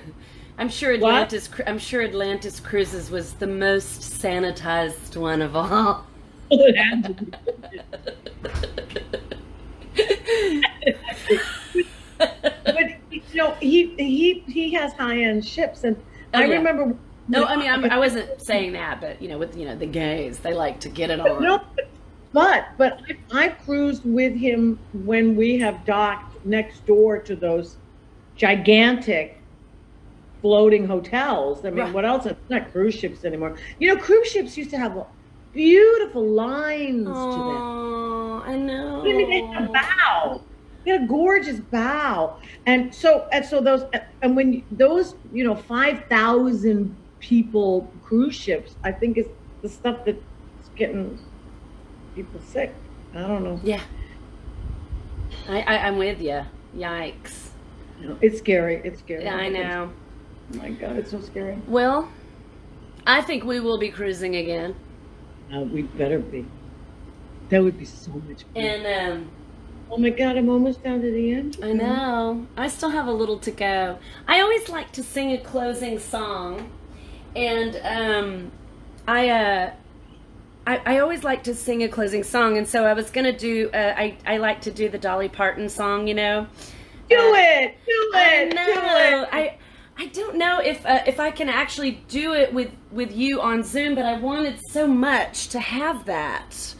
I'm sure Atlantis cruises was the most sanitized one of all. But he has high-end ships, and I remember. No, I mean I wasn't saying that, but with the gays, they like to get it on. No, but I cruised with him when we have docked next door to those gigantic floating hotels. I mean, what else? It's not cruise ships anymore. Cruise ships used to have beautiful lines to them. Oh, I know. I mean, they had a bow. They had a gorgeous bow, and so those, and when those 5,000 people cruise ships, I think is the stuff that's getting people sick. I don't know. Yeah. I'm with you. Yikes. It's scary. It's scary. Yeah, I know. Oh my God, it's so scary. Well, I think we will be cruising again. We better be. That would be so much fun. And oh my God, I'm almost down to the end. I know. I still have a little to go. I always like to sing a closing song, and I always like to sing a closing song, and so I was gonna do. I like to do the Dolly Parton song, Do it. I don't know if I can actually do it with you on Zoom, but I wanted so much to have that.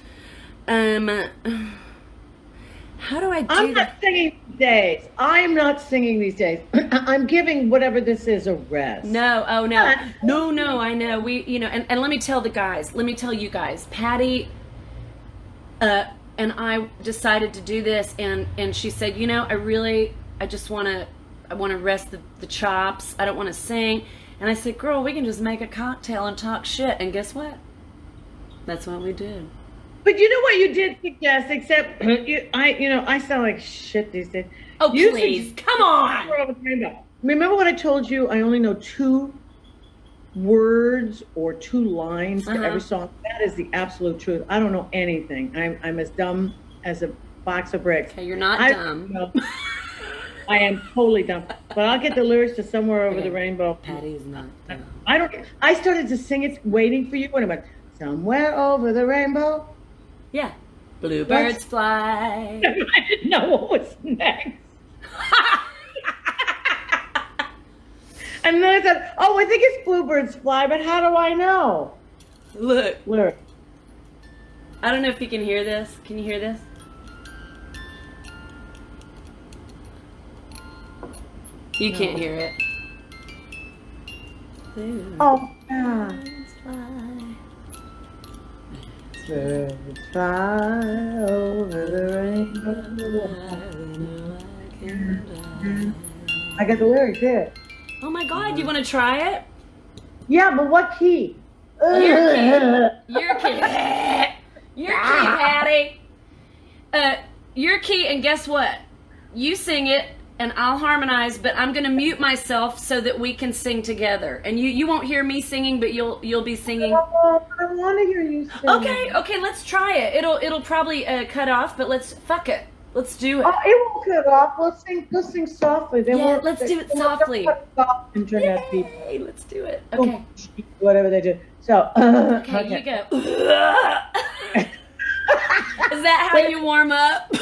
How do I do that? I'm not singing these days. I'm not singing these days. I'm giving whatever this is a rest. No, oh no. No, I know. We, and let me tell you guys, Patti and I decided to do this, and she said, I just want to rest the chops. I don't want to sing. And I said, girl, we can just make a cocktail and talk shit. And guess what? That's what we did. But you know what you did suggest, except I sound like shit these days. Oh, please, come on. Remember what I told you? I only know 2 words or 2 lines to every song. That is the absolute truth. I don't know anything. I'm as dumb as a box of bricks. Okay, you're not dumb. No, I am totally dumb. But I'll get the lyrics to Somewhere Over the Rainbow. Patty's not dumb. I started to sing it waiting for you, and I went, Somewhere Over the Rainbow. Yeah. Bluebirds fly. I didn't know what was next. And then I said, I think it's Bluebirds fly, but how do I know? Look. Lyric. I don't know if you can hear this. Can you hear this? You can't hear it. Oh, yeah. Birds fly over the rainbow. I got the lyrics here. Oh my God, you want to try it? Yeah, but what key? Your key. Your key. Your key, Patty. Your key, and guess what? You sing it, and I'll harmonize, but I'm gonna mute myself so that we can sing together. And you won't hear me singing, but you'll be singing. Oh, I want to hear you sing. Okay, let's try it. It'll probably cut off, but fuck it. Let's do it. Oh, it won't cut off. Let's sing softly. Let's do it softly. Internet people. Yay, let's do it. Okay. Whatever they do. So. Okay, you go. Is that how you warm up? Is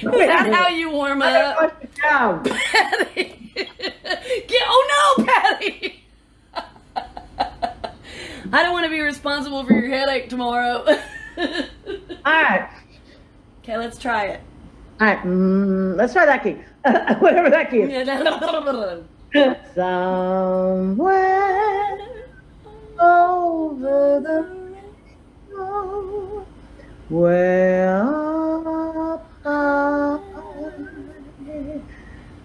that how you warm up? Patty. Oh no, Patty! I don't want to be responsible for your headache tomorrow. Alright. Okay, let's try it. Alright, let's try that key. Whatever that key is. Somewhere over the rainbow, where up high,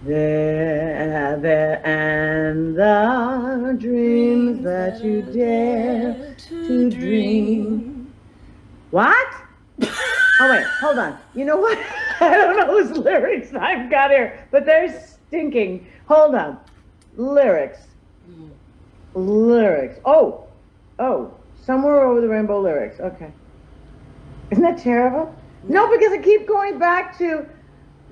there and the dreams that you dare to dream. What? Oh wait, hold on. You know what? I don't know whose lyrics I've got here, but they're stinking. Hold on. Lyrics. Oh, Somewhere Over the Rainbow lyrics. Okay. Isn't that terrible? No, because I keep going back to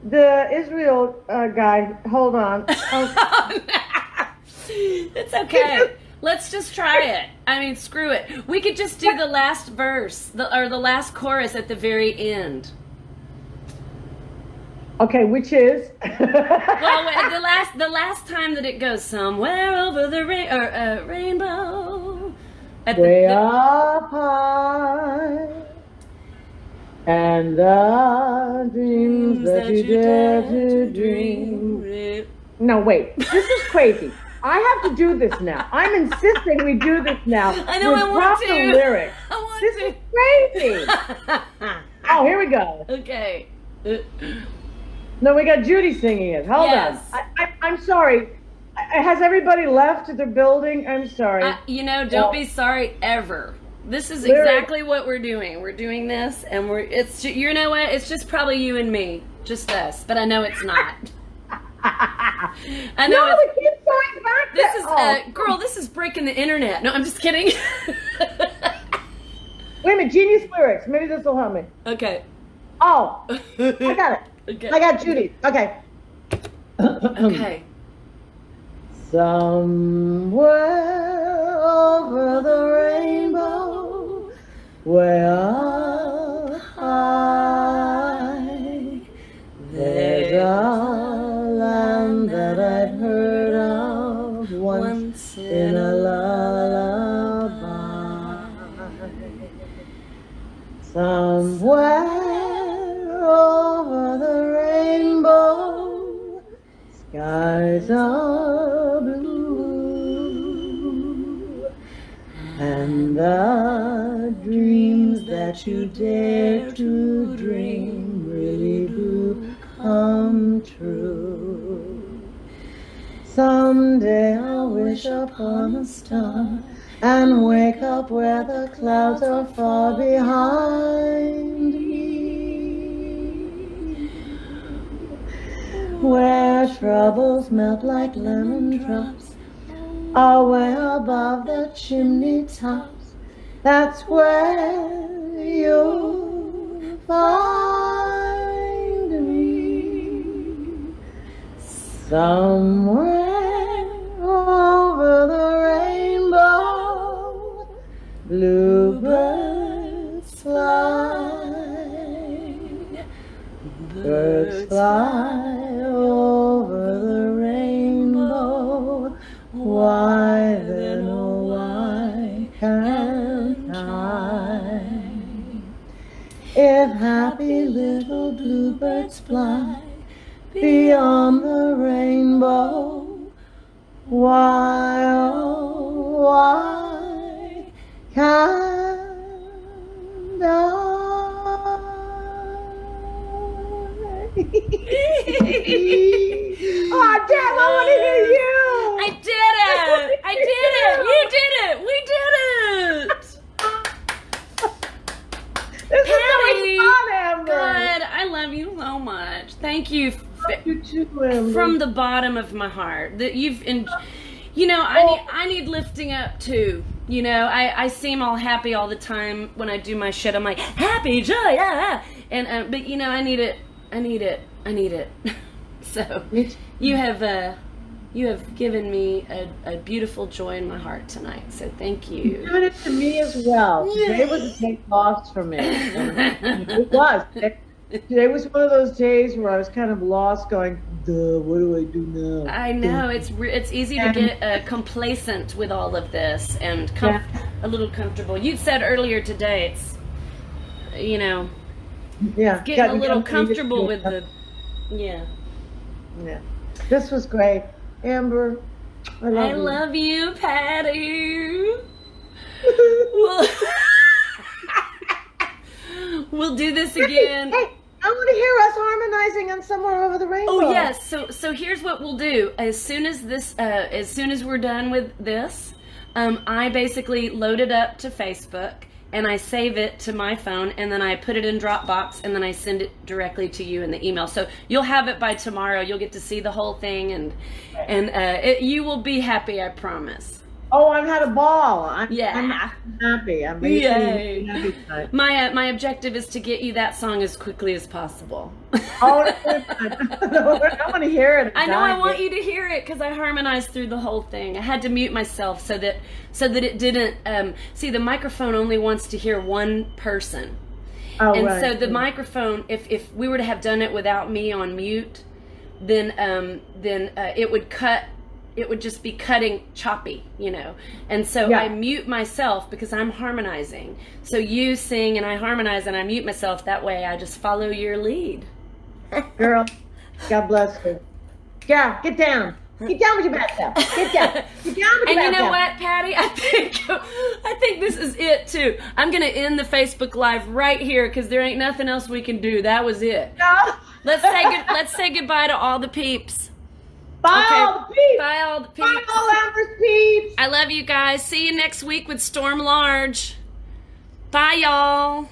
the Israel guy. Hold on. It's okay. Let's just try it. I mean, screw it. We could just do the last verse, or the last chorus at the very end. Okay, which is? Well, the last time that it goes somewhere over the rainbow. Way up high, and the dreams that you dare to dream. No, wait. This is crazy. I have to do this now. I'm insisting we do this now. I know, with I want proper to. lyrics. I want This to. is crazy. Oh, here we go. Okay. No, we got Judy singing it. Hold Yes. on. I'm sorry. Has everybody left the building? I'm sorry. Don't be sorry ever. This is Lyrics. exactly what we're doing. We're doing this, and you know what? It's just probably you and me, just us. But I know it's not. I know. No, it keeps going back. This is girl. This is breaking the internet. No, I'm just kidding. Wait a minute, genius lyrics. Maybe this will help me. Okay. Oh, I got it. Okay. I got Judy. Okay. Okay. Somewhere over the rainbow, way up high, there's a land that I've heard of once in a lullaby. Somewhere over the rainbow, skies are blue, and the dreams that you dare to dream really do come true. Someday I'll wish upon a star and wake up where the clouds are far behind me, where troubles melt like lemon drops away above the chimney tops. That's where you'll find me, somewhere over the rainbow, bluebirds fly, birds fly over the rainbow. Why then, oh why can't I? If happy little bluebirds fly beyond the rainbow, why, oh why can't I? Oh, Dad, I want to hear you. I did it! I did it! You did it! We did it! This is so Patty, much fun, Amber. God, I love you so much. Thank you You too, Amber. from the bottom of my heart. That I need lifting up too. I seem all happy all the time when I do my shit. I'm like happy, joy, yeah. And but I need it. So you have given me a beautiful joy in my heart tonight. So thank you. You're doing it to me as well. Today was a day lost for me. It was. Today was one of those days where I was kind of lost, going, "Duh, what do I do now?" I know it's easy to get complacent with all of this and a little comfortable. You said earlier today it's getting a little comfortable with the Yeah. This was great, Amber. I love you, Patty. We'll do this again. Hey, I want to hear us harmonizing on Somewhere Over the Rainbow. Oh yes. So here's what we'll do. As soon as we're done with this, I basically load it up to Facebook and I save it to my phone and then I put it in Dropbox and then I send it directly to you in the email. So you'll have it by tomorrow. You'll get to see the whole thing and you will be happy, I promise. Oh, I've had a ball. I'm Yeah. happy. I'm Yay. happy tonight. My objective is to get you that song as quickly as possible. Oh, I want to hear it. I know I want you to hear it because I harmonized through the whole thing. I had to mute myself so that it didn't. See, the microphone only wants to hear one person, and right. so the microphone, if we were to have done it without me on mute, then it would cut. It would just be cutting choppy, you know. And so I mute myself because I'm harmonizing. So you sing and I harmonize and I mute myself. That way I just follow your lead. Girl, God bless you. Yeah, get down. Get down with your back down. Get down. Get down with your And back you know down. what, Patty? I think this is it too. I'm gonna end the Facebook Live right here because there ain't nothing else we can do. That was it. No. Let's say goodbye to all the peeps. Bye, Okay. all the peeps. Bye all the peeps. Bye, all Amber's peeps. I love you guys. See you next week with Storm Large. Bye, y'all.